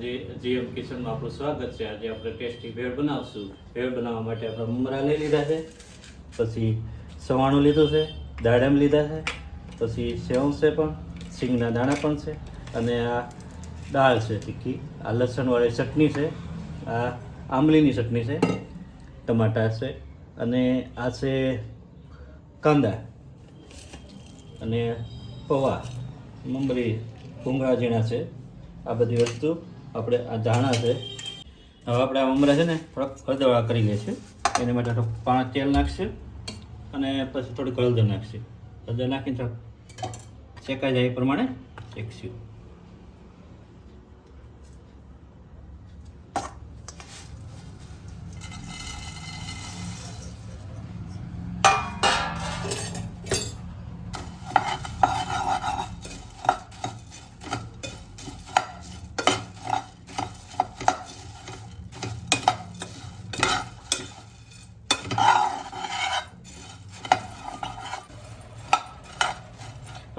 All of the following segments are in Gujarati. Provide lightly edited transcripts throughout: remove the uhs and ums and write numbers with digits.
જીએમ કિચનમાં આપણું સ્વાગત છે। આજે આપણે ટેસ્ટી ભેળ બનાવશું। ભેળ બનાવવા માટે આપણે મમરા લઈ લીધા છે, પછી સવાણું લીધું છે, દાડમ લીધા છે, પછી સેવ છે પણ, સિંગના દાણા પણ છે, અને આ દાળ છે તીખી, આ લસણવાળી ચટણી છે, આ આંબલીની ચટણી છે, ટમાટા છે, અને આ છે કાંદા, અને પૌવા, મમરી, ભૂંગળા ઝીણા છે। આ બધી વસ્તુ આપણે આ ધાણા છે। હવે આપણે આ મમરા છે ને થોડાક હળદરવાળા કરી લઈશું। એને માટે થોડુંક પાણી તેલ નાખશું અને પછી થોડીક હળદર નાખશું। હળદર નાખીને થોડાક શેકાઈ જાય એ પ્રમાણે શેકશું।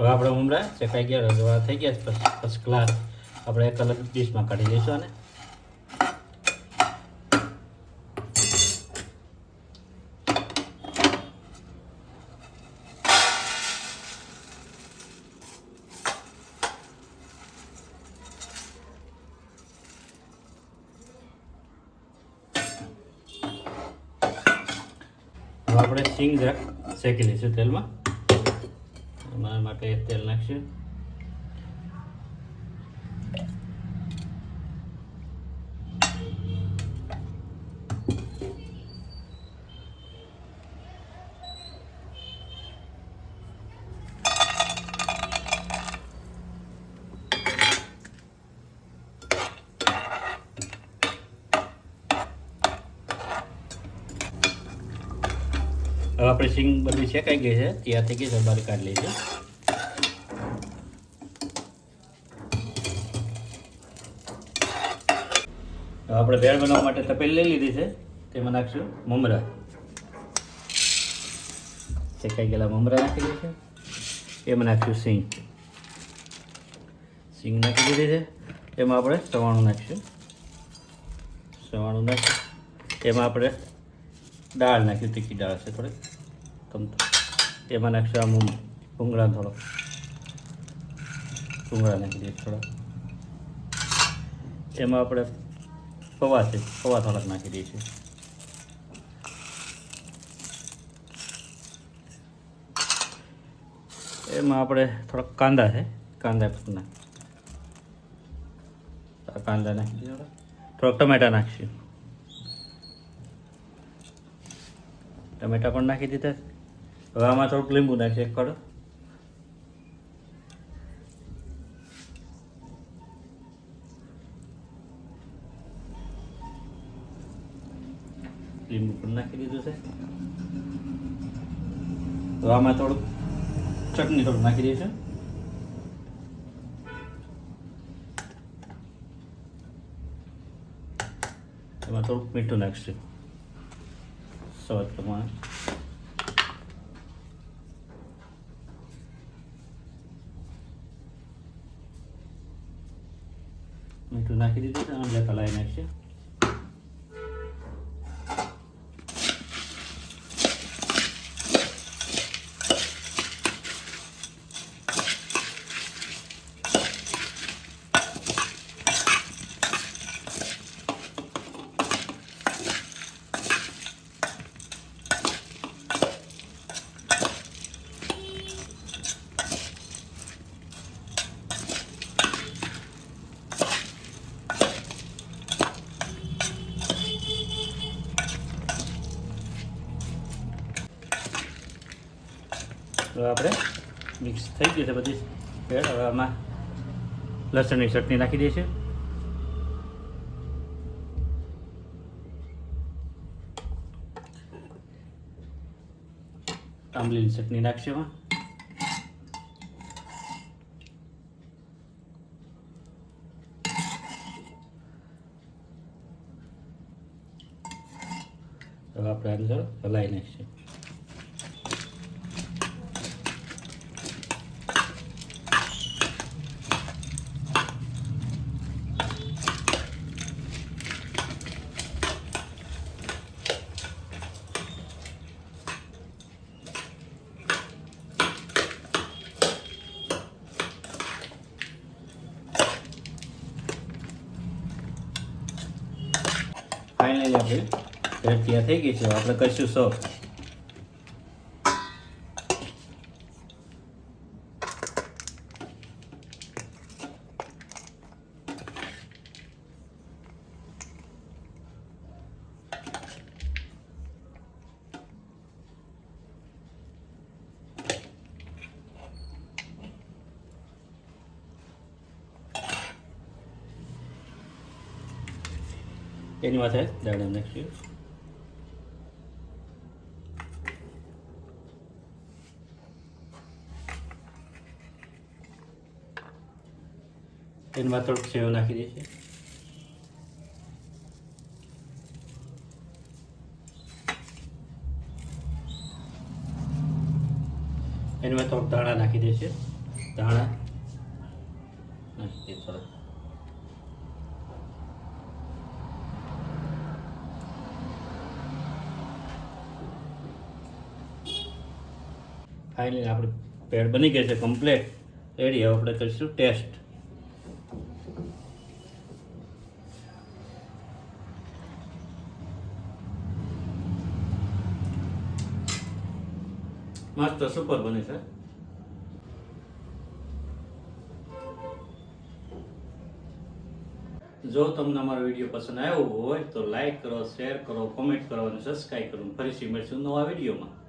હવે આપણે મમરા શેકાઈ ગયા, રજવાળા થઈ ગયા, ફર્સ્ટ ક્લાસ આપણે એક અલગ ડીશમાં કાઢી લઈશું। અને હવે આપણે સિંગ જરાક શેકી લઈશું તેલમાં। એના માટે તેલ નાખશું। હવે આપણે સિંગ બધી શેકાઈ ગઈ છે, તૈયાર થઈ ગઈ છે, બહાર કાઢી લઈશું। હવે આપણે ભેળ બનાવવા માટે તપેલી લઈ લીધી છે, તેમાં નાખશું મમરા। શેકાઈ ગયેલા મમરા નાખી દઈશું। એમાં નાખશું સિંગ નાખી દીધી છે। એમાં આપણે સવાણું નાખીશું। સવાણું નાખી એમાં આપણે દાળ નાખ્યું, તીખી દાળ છે થોડીક તમતો। એમાં નાખશું આમ ભૂંગળા, થોડોક ભૂંગળા નાખી દઈએ થોડા। એમાં આપણે પૌવા છે, પૌવા થોડાક નાખી દઈશું। એમાં આપણે થોડાક કાંદા છે, કાંદા નાખી દઈએ। થોડાક ટમેટા નાખીશું, ટમેટા પણ નાખી દીધા। હવે આમાં થોડુંક લીંબુ નાખીએ, એક કડો। લીંબુ પણ નાખી દીધું છે। હવે આમાં થોડુંક ચટણી થોડુંક નાખી દઈશું। એમાં થોડુંક મીઠું નાખીશું સ્વાદ પ્રમાણે। મીઠું નાખી દીધું છે, આમ હલાવી નાખીશું। હવે આપણે મિક્સ થઈ ગયું છે બધી ભેળ। હવે આમાં લસણની ચટણી નાખી દઈશું। આંબલીની ચટણી નાખશું એમાં। હવે આપણે અંદર હલાવી નાખીશું। ફાઇનલી આપણી ભેળ તૈયાર થઈ ગઈ છે. આપણે કરીશું સર્વ. એની માથે દાડમ નાખીશું. એની માથે થોડુંક સેવ નાખી દઈશું. એની માથે થોડુંક ધાણા નાખી દઈશું. ધાણા નાખી દઈએ થોડા. ફાઇનલી આપણી ભેળ બની ગઈ છે કમ્પ્લીટ રેડી. હવે આપણે કરીશું ટેસ્ટ. મસ્ત સુપર બની છે. જો તમને અમારો વિડીયો પસંદ આવ્યો હોય તો લાઈક કરો, શેર કરો, કોમેન્ટ કરો અને સબસ્ક્રાઈબ કરો. ફરીથી મળીશું નવા વિડીયોમાં.